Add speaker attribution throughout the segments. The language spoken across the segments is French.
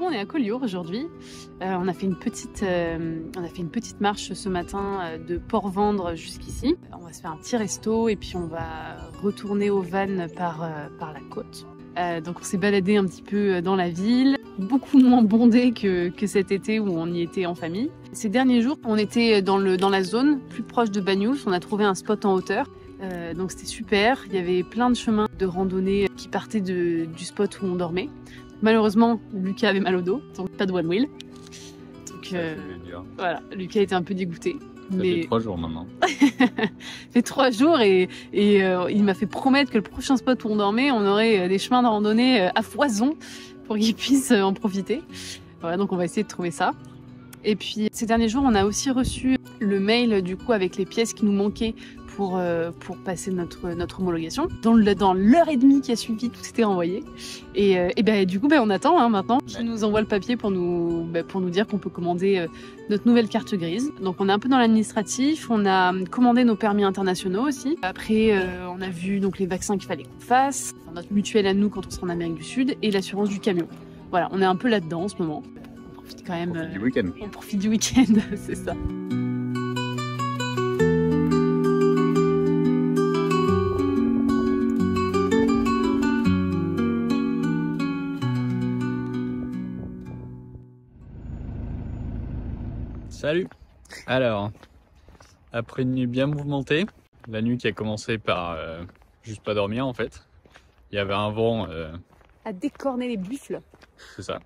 Speaker 1: on est à Collioure aujourd'hui. On a fait une petite marche ce matin de Port-Vendre jusqu'ici. On va se faire un petit resto et puis on va retourner au van par la côte. Donc on s'est baladé un petit peu dans la ville, beaucoup moins bondé que cet été où on y était en famille. Ces derniers jours, on était dans la zone plus proche de Bagnous. On a trouvé un spot en hauteur. Donc c'était super, il y avait plein de chemins de randonnée qui partaient du spot où on dormait. Malheureusement, Lucas avait mal au dos, donc pas de one wheel. Donc voilà, Lucas était un peu dégoûté.
Speaker 2: Ça fait 3 jours maintenant.
Speaker 1: Ça fait 3 jours et il m'a fait promettre que le prochain spot où on dormait, on aurait des chemins de randonnée à foison pour qu'il puisse en profiter. Voilà, donc on va essayer de trouver ça. Et puis ces derniers jours, on a aussi reçu le mail du coup avec les pièces qui nous manquaient pour passer notre homologation. Dans l'heure et demie qui a suivi, tout était envoyé. Et du coup, on attend maintenant qu'ils nous envoient le papier pour nous dire qu'on peut commander notre nouvelle carte grise. Donc on est un peu dans l'administratif, on a commandé nos permis internationaux aussi. Après, on a vu donc les vaccins qu'il fallait qu'on fasse, notre mutuelle à nous quand on sera en Amérique du Sud et l'assurance du camion. Voilà, on est un peu là-dedans en ce moment. On profite quand même.
Speaker 2: On profite du week-end.
Speaker 1: On profite du week-end, c'est ça.
Speaker 2: Salut. Alors, après une nuit bien mouvementée, la nuit qui a commencé par juste pas dormir en fait, il y avait un vent...
Speaker 1: À décorner les buffles.
Speaker 2: C'est ça.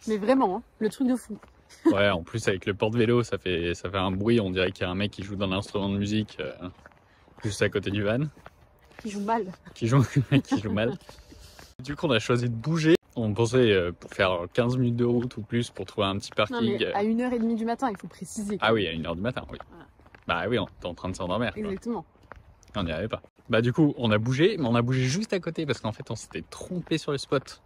Speaker 1: Mais vraiment, hein, le truc de fou.
Speaker 2: Ouais, en plus avec le porte-vélo, ça fait un bruit, on dirait qu'il y a un mec qui joue dans l'instrument de musique juste à côté du van.
Speaker 1: Qui joue mal.
Speaker 2: Qui joue mal. Du coup, on a choisi de bouger. On pensait pour faire 15 minutes de route ou plus pour trouver un petit parking.
Speaker 1: Non, mais à 1h30 du matin, il faut préciser.
Speaker 2: Ah oui, à 1h du matin, oui. Voilà. Bah oui, on était en train de s'endormir.
Speaker 1: Exactement.
Speaker 2: On n'y arrivait pas. Bah du coup, on a bougé, mais on a bougé juste à côté parce qu'en fait, on s'était trompé sur le spot.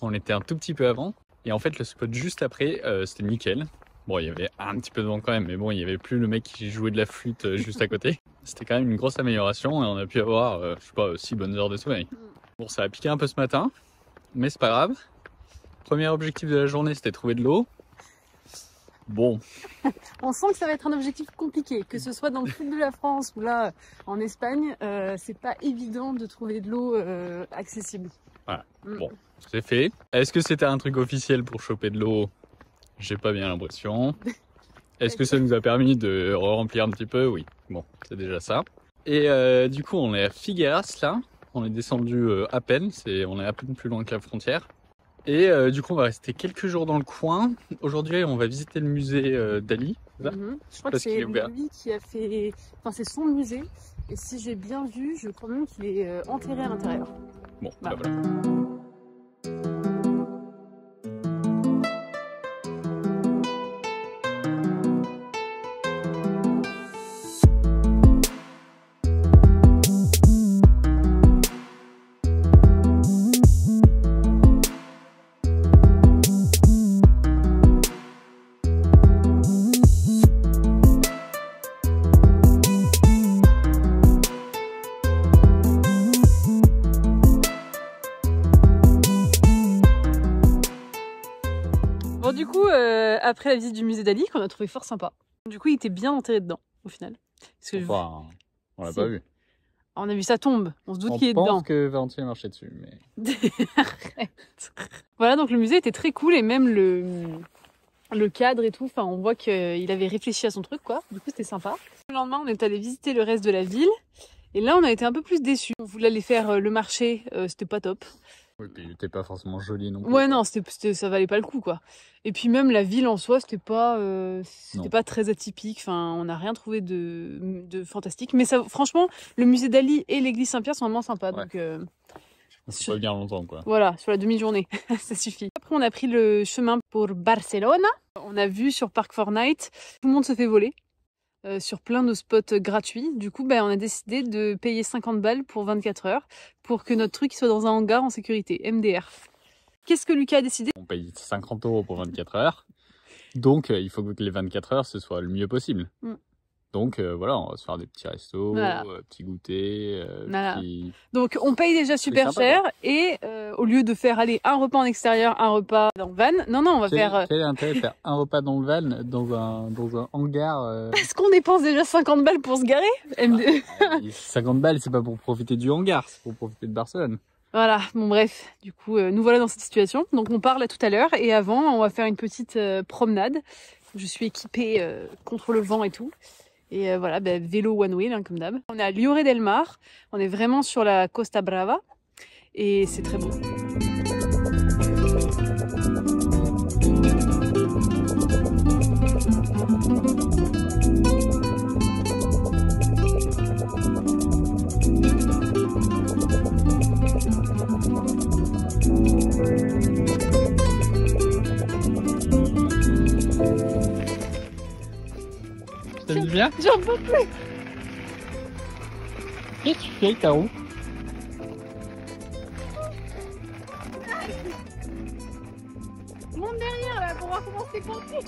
Speaker 2: On était un tout petit peu avant. Et en fait, le spot juste après, c'était nickel. Bon, il y avait un petit peu de vent quand même, mais bon, il n'y avait plus le mec qui jouait de la flûte juste à côté. C'était quand même une grosse amélioration et on a pu avoir, je sais pas, 6 bonnes heures de sommeil. Bon, ça a piqué un peu ce matin, mais c'est pas grave. Premier objectif de la journée, c'était trouver de l'eau. Bon.
Speaker 1: On sent que ça va être un objectif compliqué, que ce soit dans le sud de la France ou là en Espagne, c'est pas évident de trouver de l'eau accessible.
Speaker 2: Voilà. Bon, c'est fait. Est-ce que c'était un truc officiel pour choper de l'eau? J'ai pas bien l'impression. Est-ce que ça nous a permis de remplir un petit peu? Oui. Bon, c'est déjà ça. Et du coup, on est à Figueras là. On est descendu à peine. On est à peine plus loin que la frontière. Et du coup, on va rester quelques jours dans le coin. Aujourd'hui, on va visiter le musée Dali.
Speaker 1: Je crois que c'est lui qui a fait... Enfin, c'est son musée. Et si j'ai bien vu, je crois même qu'il est enterré à l'intérieur.
Speaker 2: Bon, bah voilà.
Speaker 1: Bon, du coup, après la visite du musée Dali, qu'on a trouvé fort sympa, du coup, il était bien enterré dedans, au final. Parce que
Speaker 2: enfin, on l'a pas vu.
Speaker 1: On a vu sa tombe, on se doute qu'il est dedans.
Speaker 2: On pense que Valentine marchait dessus, mais...
Speaker 1: Arrête. Voilà, donc le musée était très cool et même le cadre et tout, enfin, on voit qu'il avait réfléchi à son truc, quoi. Du coup, c'était sympa. Le lendemain, on est allé visiter le reste de la ville. Et là, on a été un peu plus déçus. On voulait aller faire le marché, c'était pas top.
Speaker 2: Oui, puis il était pas forcément joli non plus.
Speaker 1: Ouais, non, ça valait pas le coup, quoi. Et puis même la ville en soi, c'était pas très atypique. Enfin, on n'a rien trouvé de fantastique. Mais ça, franchement, le musée Dali et l'église Saint-Pierre sont vraiment sympas.
Speaker 2: Ouais.
Speaker 1: Donc,
Speaker 2: on s'est pas bien longtemps, quoi.
Speaker 1: Voilà, sur la demi-journée, ça suffit. Après, on a pris le chemin pour Barcelone. On a vu sur Park Fortnite, tout le monde se fait voler. Sur plein de spots gratuits. Du coup, on a décidé de payer 50 balles pour 24 heures pour que notre truc soit dans un hangar en sécurité, MDR. Qu'est-ce que Lucas a décidé?
Speaker 2: On paye 50 € pour 24 heures. Donc, il faut que les 24 heures, ce soit le mieux possible. Donc voilà, on va se faire des petits restos,
Speaker 1: Voilà.
Speaker 2: petits goûters,
Speaker 1: Voilà.
Speaker 2: petits...
Speaker 1: Donc on paye déjà super
Speaker 2: sympa,
Speaker 1: cher et au lieu de faire aller un repas en extérieur, un repas dans le van, non, on va faire...
Speaker 2: Quel est l'intérêt de faire un repas dans le van, dans un hangar
Speaker 1: Parce qu'on dépense déjà 50 balles pour se garer. MD.
Speaker 2: 50 balles, c'est pas pour profiter du hangar, c'est pour profiter de Barcelone.
Speaker 1: Voilà, bon bref, du coup nous voilà dans cette situation. Donc on part là tout à l'heure et avant on va faire une petite promenade. Je suis équipée contre le vent et tout. Et voilà, vélo one way hein, comme d'hab. On est à Lloret del Mar, on est vraiment sur la Costa Brava et c'est très beau.
Speaker 2: Ça me dit bien?
Speaker 1: J'en peux plus.
Speaker 2: Qu'est-ce que tu fais, Caro?
Speaker 1: Monte derrière là pour voir comment c'est pensé.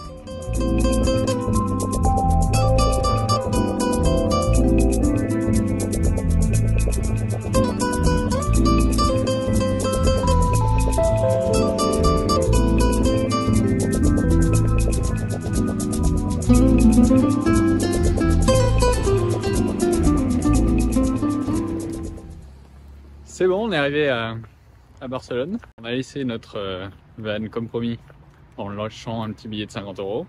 Speaker 2: C'est bon, on est arrivé à Barcelone. On a laissé notre van comme promis en lâchant un petit billet de 50 €.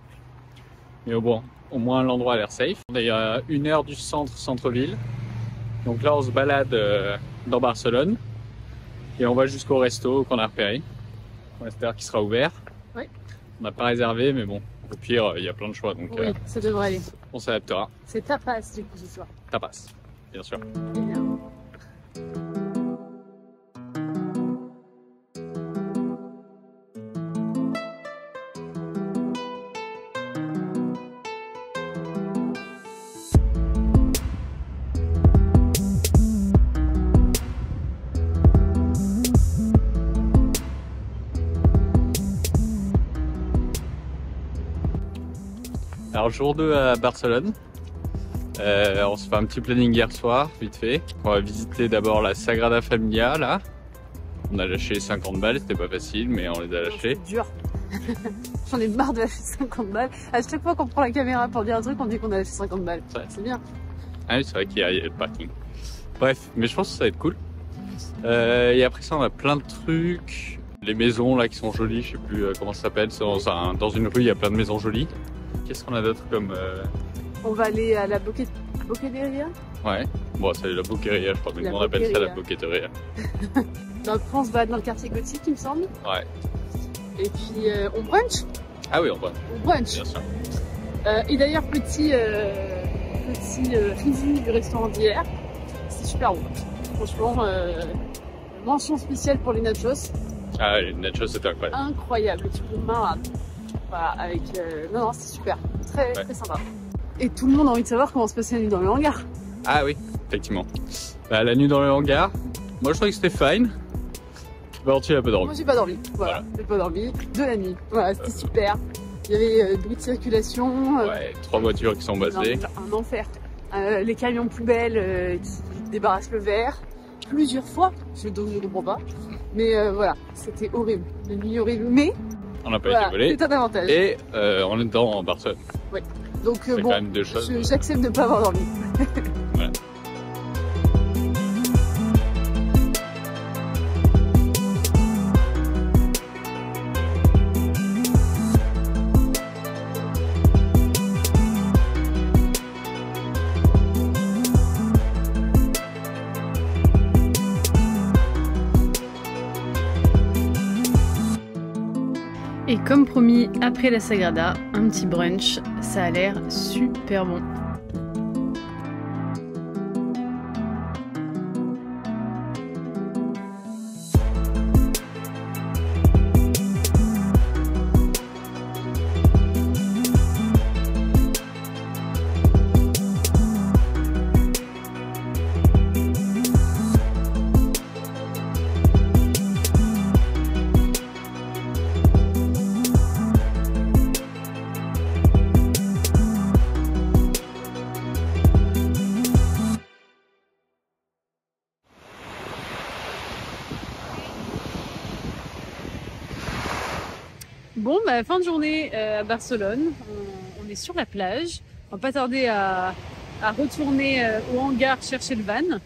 Speaker 2: Mais bon, au moins l'endroit a l'air safe. On est à 1 heure du centre-ville. Donc là, on se balade dans Barcelone et on va jusqu'au resto qu'on a repéré. On espère qu'il sera ouvert.
Speaker 1: Oui.
Speaker 2: On n'a pas réservé, mais bon, au pire, il y a plein de choix. Donc
Speaker 1: Oui, ça devrait aller.
Speaker 2: on s'adaptera.
Speaker 1: C'est tapas du coup ce soir.
Speaker 2: Tapas, bien sûr.
Speaker 1: Bien.
Speaker 2: Alors jour 2 à Barcelone, on se fait un petit planning hier soir, vite fait. On va visiter d'abord la Sagrada Familia là. On a lâché 50 balles, c'était pas facile mais on les a lâchés.
Speaker 1: C'est dur. J'en ai marre de lâcher 50 balles. À chaque fois qu'on prend la caméra pour dire un truc, on dit qu'on a lâché 50 balles.
Speaker 2: Ouais.
Speaker 1: C'est bien.
Speaker 2: Ah oui, c'est vrai qu'il y a le parking. Bref, mais je pense que ça va être cool. Et après ça, on a plein de trucs. Les maisons là qui sont jolies, je sais plus comment ça s'appelle. C'est dans une rue, il y a plein de maisons jolies. Qu'est-ce qu'on a d'autre comme...
Speaker 1: On va aller à la Boqueteria.
Speaker 2: Ouais, bon, c'est la Boqueria, je crois, mais
Speaker 1: La
Speaker 2: on appelle ça la
Speaker 1: Boqueria.
Speaker 2: Boqueteria.
Speaker 1: Donc on se va dans le quartier gothique, il me semble.
Speaker 2: Ouais.
Speaker 1: Et puis on brunch.
Speaker 2: Ah oui, on va,
Speaker 1: On brunch.
Speaker 2: bien sûr.
Speaker 1: Et d'ailleurs, petit review du restaurant d'hier. C'est super bon. Franchement, mention spéciale pour les nachos.
Speaker 2: Ah, les nachos, c'était incroyable.
Speaker 1: Incroyable, tu peux malade. Voilà, avec... Non, c'est super. Très,
Speaker 2: Ouais.
Speaker 1: très sympa. Et tout le monde a envie de savoir comment se passait la nuit dans le hangar.
Speaker 2: Ah oui, effectivement. Bah, la nuit dans le hangar, moi je trouvais que c'était fine. Bah, tu as peu dormi.
Speaker 1: Moi, j'ai pas dormi. Voilà, j'ai pas dormi. De la nuit. Voilà, c'était super. Il y avait bruit de circulation.
Speaker 2: Ouais, 3 voitures qui sont basées.
Speaker 1: Un enfer. Les camions poubelles qui débarrassent le verre. Plusieurs fois. Donc je ne comprends pas. Mais voilà, c'était horrible. Une nuit horrible. Mais
Speaker 2: On n'a pas
Speaker 1: voilà,
Speaker 2: été volés.
Speaker 1: c'est un avantage.
Speaker 2: Et on est dans Barcelone.
Speaker 1: Donc
Speaker 2: C'est
Speaker 1: bon,
Speaker 2: quand même deux choses.
Speaker 1: j'accepte de ne pas avoir dormi.
Speaker 2: Ouais.
Speaker 1: Et comme promis, après la Sagrada, un petit brunch, ça a l'air super bon. Bon, bah, fin de journée à Barcelone, on est sur la plage. On va pas tarder à retourner au hangar chercher le van.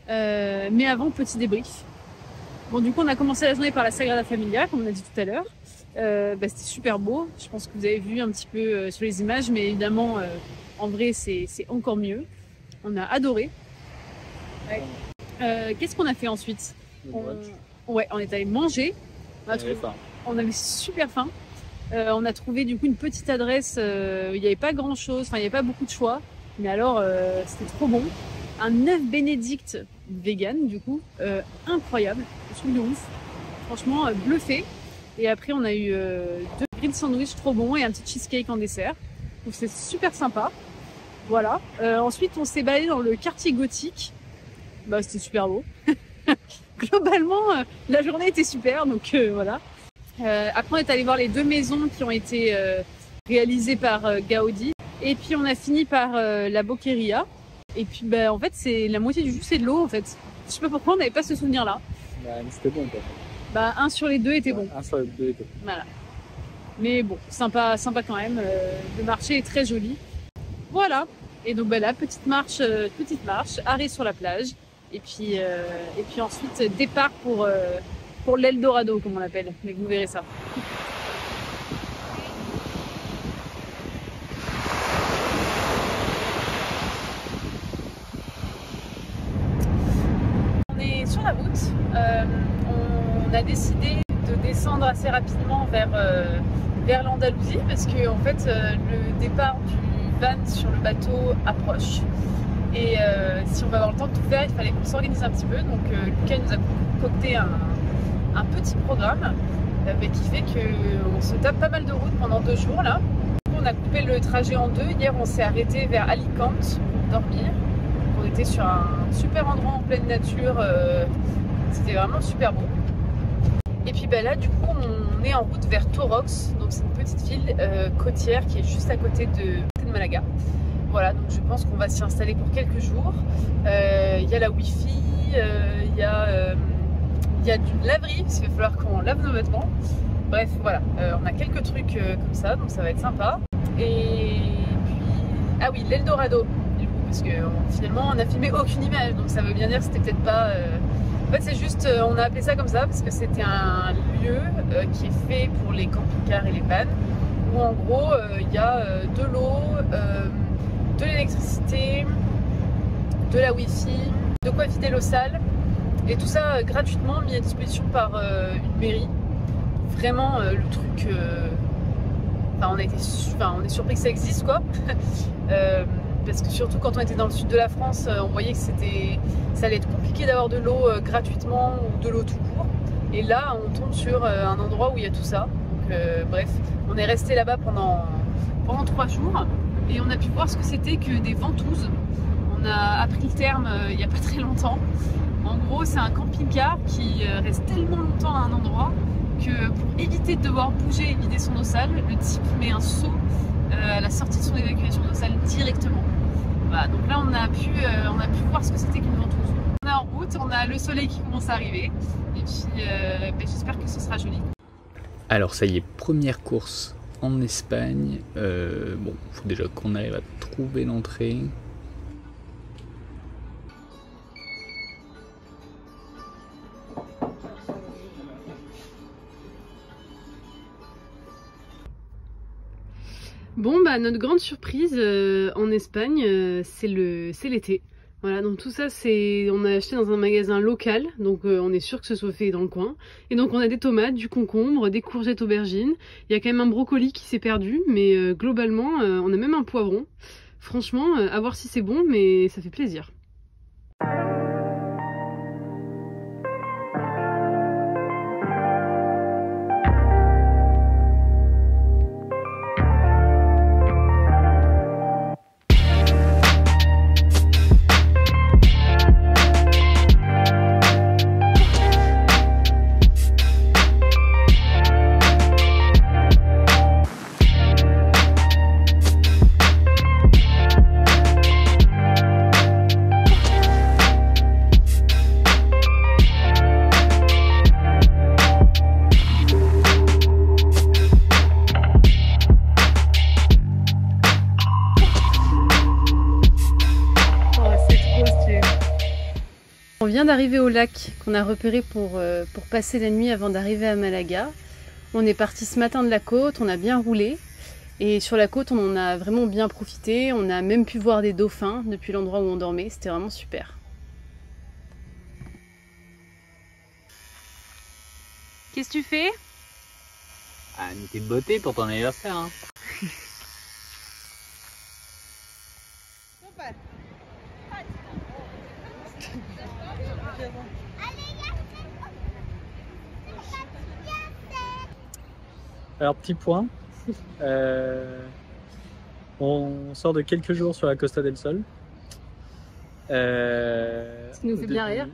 Speaker 1: Mais avant, petit débrief. Bon, du coup, on a commencé la journée par la Sagrada Familia, comme on a dit tout à l'heure. C'était super beau. Je pense que vous avez vu un petit peu sur les images, mais évidemment, en vrai, c'est encore mieux. On a adoré. Ouais. Qu'est-ce qu'on a fait ensuite? On est allé manger. On avait super faim. On a trouvé du coup une petite adresse où il n'y avait pas grand chose, enfin il n'y avait pas beaucoup de choix. Mais alors, c'était trop bon. Un œuf bénédicte vegan, du coup, incroyable, truc de ouf. Franchement, bluffé. Et après, on a eu 2 grilled sandwichs trop bons et un petit cheesecake en dessert. Donc c'est super sympa. Voilà. Ensuite, on s'est baladé dans le quartier gothique. Bah, c'était super beau. Globalement, la journée était super, donc voilà. Après, on est allé voir les 2 maisons qui ont été réalisées par Gaudi. Et puis, on a fini par la Boqueria. Et puis, bah, en fait, c'est la moitié du jus, c'est de l'eau, en fait. Je sais pas pourquoi on n'avait pas ce souvenir-là.
Speaker 2: Bah, c'était bon, quoi.
Speaker 1: Bah, 1 sur les 2 était bon.
Speaker 2: 1 sur les 2 était bon.
Speaker 1: Voilà. Mais bon, sympa quand même. Le marché est très joli. Voilà. Et donc, bah, là, petite marche, arrêt sur la plage. Et puis ensuite, départ pour l'Eldorado, comme on l'appelle. Mais vous verrez ça. On est sur la route. On a décidé de descendre assez rapidement vers l'Andalousie parce que en fait, le départ du van sur le bateau approche. Et si on va avoir le temps de tout faire, il fallait qu'on s'organise un petit peu. Donc Lucas nous a concocté un petit programme qui fait qu'on se tape pas mal de routes pendant 2 jours là. On a coupé le trajet en 2. Hier, on s'est arrêté vers Alicante pour dormir. On était sur un super endroit en pleine nature. C'était vraiment super beau. Et puis bah, là, du coup, on est en route vers Torox. Donc c'est une petite ville côtière qui est juste à côté de Malaga. Voilà, donc je pense qu'on va s'y installer pour quelques jours. Il y a la Wi-Fi, il y a du laverie, parce qu'il va falloir qu'on lave nos vêtements. Bref, voilà, on a quelques trucs comme ça, donc ça va être sympa. Et puis, ah oui, l'Eldorado, du coup, parce que finalement on n'a filmé aucune image, donc ça veut bien dire que c'était peut-être pas... En fait, c'est juste, on a appelé ça comme ça, parce que c'était un lieu qui est fait pour les camping-cars et les vannes, où en gros, il y a de l'eau, de l'électricité, de la wifi, de quoi vider l'eau sale et tout ça gratuitement mis à disposition par une mairie. Vraiment le truc, on est surpris que ça existe quoi. Parce que surtout quand on était dans le sud de la France, on voyait que ça allait être compliqué d'avoir de l'eau gratuitement ou de l'eau tout court. Et là on tombe sur un endroit où il y a tout ça. Donc bref, on est resté là-bas pendant 3 jours. Et on a pu voir ce que c'était que des ventouses. On a appris le terme il n'y a pas très longtemps. En gros, c'est un camping-car qui reste tellement longtemps à un endroit que pour éviter de devoir bouger et vider son eau sale, le type met un seau à la sortie de son évacuation d'eau sale directement. Voilà, donc là on a pu voir ce que c'était qu'une ventouse. On est en route, on a le soleil qui commence à arriver. Et puis j'espère que ce sera joli.
Speaker 2: Alors ça y est, première course en Espagne. Bon, il faut déjà qu'on arrive à trouver l'entrée.
Speaker 1: Bon, bah notre grande surprise en Espagne, c'est l'été. Voilà, donc tout ça, on a acheté dans un magasin local, donc on est sûr que ce soit fait dans le coin. Et donc on a des tomates, du concombre, des courgettes, aubergines. Il y a quand même un brocoli qui s'est perdu, mais globalement, on a même un poivron. Franchement, à voir si c'est bon, mais ça fait plaisir. vient d'arriver au lac qu'on a repéré pour passer la nuit avant d'arriver à Malaga. On est parti ce matin de la côte, on a bien roulé. Et sur la côte, on en a vraiment bien profité. On a même pu voir des dauphins depuis l'endroit où on dormait. C'était vraiment super. Qu'est-ce que tu fais?
Speaker 2: Ah, mais t'es beauté pour ton anniversaire, hein. Alors, petit point. On sort de quelques jours sur la Costa del Sol.
Speaker 1: Ce qui nous fait bien rire.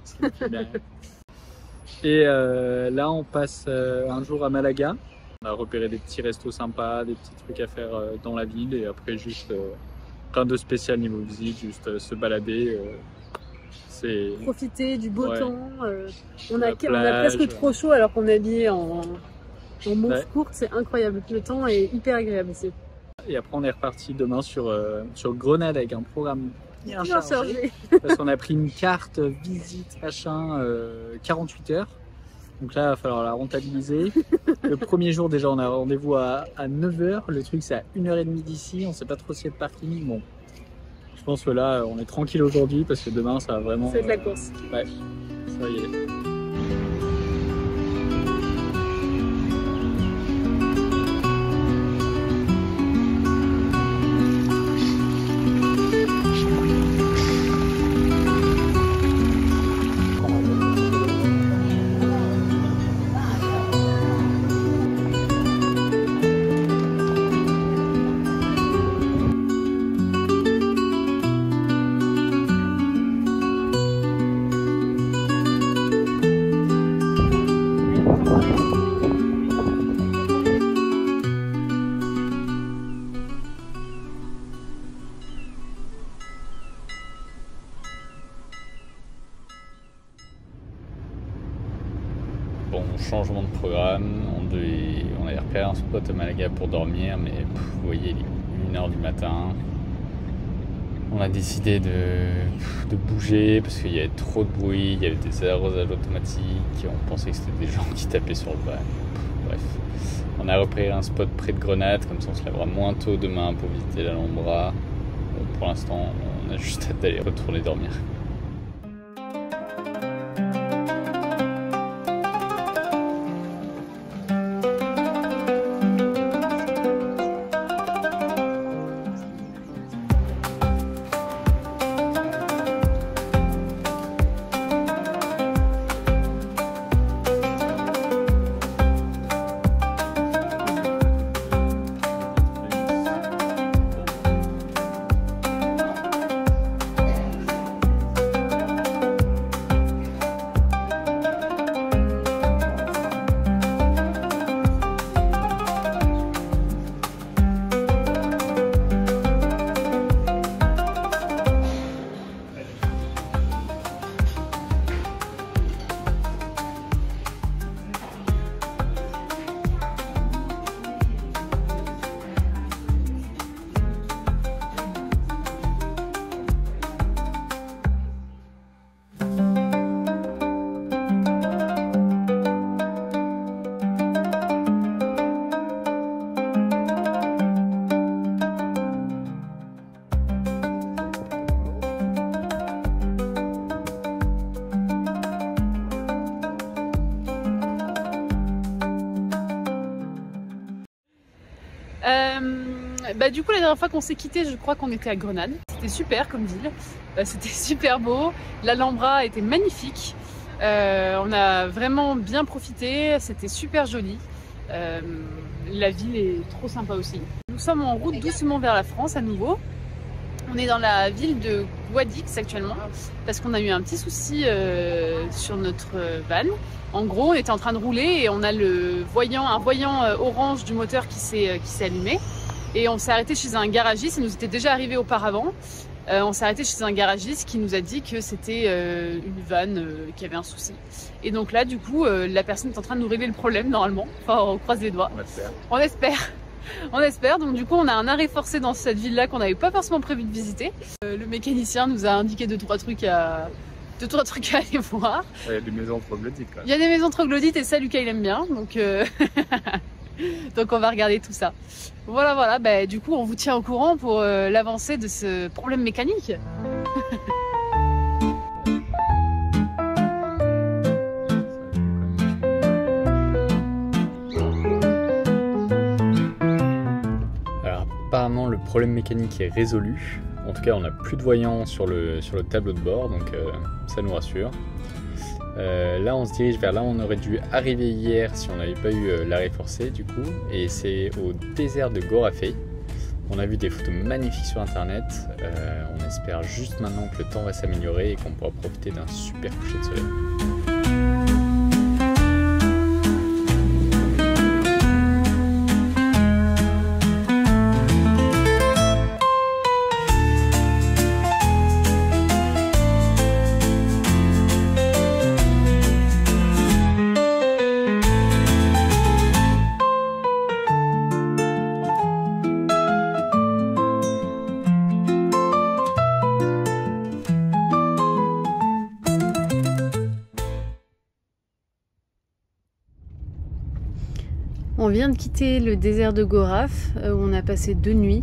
Speaker 2: Et là, on passe un jour à Malaga. On a repéré des petits restos sympas, des petits trucs à faire dans la ville. Et après, juste rien de spécial niveau visite, juste se balader.
Speaker 1: Profiter du beau temps. On
Speaker 2: La
Speaker 1: a
Speaker 2: plage.
Speaker 1: presque trop chaud alors qu'on est habillé en manches
Speaker 2: Ouais.
Speaker 1: courtes. C'est incroyable. Le temps est hyper agréable ici.
Speaker 2: Et après, on est reparti demain sur Grenade avec un programme bien
Speaker 1: Bien
Speaker 2: chargé.
Speaker 1: chargé.
Speaker 2: Parce qu'on a pris une carte visite, machin, 48 heures. Donc là, il va falloir la rentabiliser. Le premier jour, déjà, on a rendez-vous à 9h. Le truc, c'est à 1h30 d'ici. On sait pas trop s'il y a de parking. Bon, je pense que là, on est tranquille aujourd'hui parce que demain, ça va vraiment...
Speaker 1: Ça va être la course.
Speaker 2: Ouais, ça va y aller. Bon, changement de programme, on avait repéré un spot à Malaga pour dormir, mais vous voyez, il est 1h du matin. On a décidé de bouger parce qu'il y avait trop de bruit, il y avait des arrosages automatiques, on pensait que c'était des gens qui tapaient sur le van. Bref, on a repéré un spot près de Grenade, comme ça on se lèvera moins tôt demain pour visiter l'Alhambra. Bon, pour l'instant, on a juste hâte d'aller retourner dormir.
Speaker 1: Du coup, la dernière fois qu'on s'est quitté, je crois qu'on était à Grenade. C'était super comme ville, c'était super beau. L'Alhambra était magnifique. On a vraiment bien profité, c'était super joli. La ville est trop sympa aussi. Nous sommes en route doucement vers la France à nouveau. On est dans la ville de Guadix actuellement parce qu'on a eu un petit souci sur notre van. En gros, on était en train de rouler et on a un voyant orange du moteur qui s'est allumé. Et on s'est arrêté chez un garagiste, ça nous était déjà arrivé auparavant. On s'est arrêté chez un garagiste qui nous a dit que c'était une vanne qui avait un souci. Et donc là, du coup, la personne est en train de nous régler le problème normalement. Enfin, on croise les doigts. On espère. On espère. Donc du coup, on a un arrêt forcé dans cette ville-là qu'on n'avait pas forcément prévu de visiter. Le mécanicien nous a indiqué 2-3 trucs à deux trois trucs à aller voir.
Speaker 2: Il y a des maisons troglodytes quand même.
Speaker 1: Il y a des maisons troglodytes et ça Lucas il aime bien, donc donc on va regarder tout ça. Voilà, bah, du coup on vous tient au courant pour l'avancée de ce problème mécanique.
Speaker 2: Alors apparemment le problème mécanique est résolu. En tout cas on n'a plus de voyants sur le tableau de bord, donc ça nous rassure. Là on se dirige vers là où on aurait dû arriver hier si on n'avait pas eu l'arrêt forcé du coup, et c'est au désert de Gorafé. On a vu des photos magnifiques sur internet, on espère juste maintenant que le temps va s'améliorer et qu'on pourra profiter d'un super coucher de soleil.
Speaker 1: On vient de quitter le désert de Goraf où on a passé 2 nuits.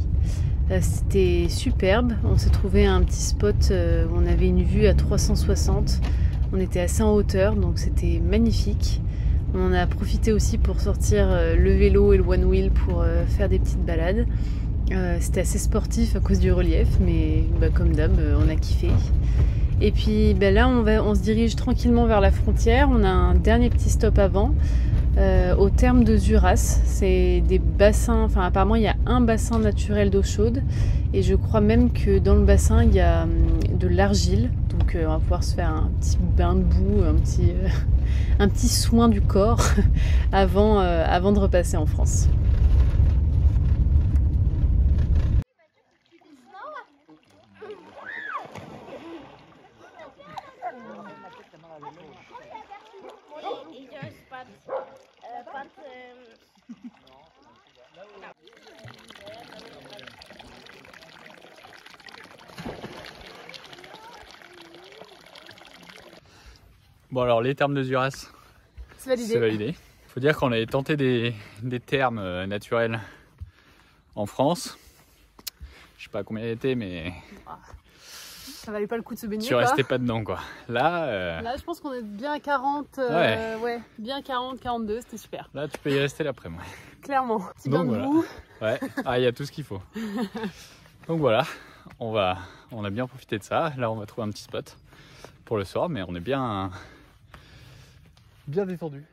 Speaker 1: C'était superbe. On s'est trouvé un petit spot où on avait une vue à 360. On était assez en hauteur, donc c'était magnifique. On en a profité aussi pour sortir le vélo et le one wheel pour faire des petites balades. C'était assez sportif à cause du relief, mais comme d'hab, on a kiffé. Et puis là, on se dirige tranquillement vers la frontière. On a un dernier petit stop avant. Au terme de Zuras, c'est des bassins, enfin apparemment il y a un bassin naturel d'eau chaude et je crois même que dans le bassin il y a de l'argile, donc on va pouvoir se faire un petit bain de boue, un petit soin du corps avant de repasser en France.
Speaker 2: Bon alors les termes de Zuras, c'est validé. Faut dire qu'on avait tenté des termes naturels en France. Je sais pas combien il était, mais
Speaker 1: ça valait pas le coup de se baigner.
Speaker 2: Tu restais pas dedans quoi.
Speaker 1: Là je pense qu'on est bien à 40, ouais, bien 40, 42, c'était super.
Speaker 2: Là tu peux y rester l'après-midi.
Speaker 1: Clairement, petit bain de boue.
Speaker 2: Ouais, il y a tout ce qu'il faut. Donc voilà, on a bien profité de ça. Là on va trouver un petit spot pour le soir, mais on est bien détendu.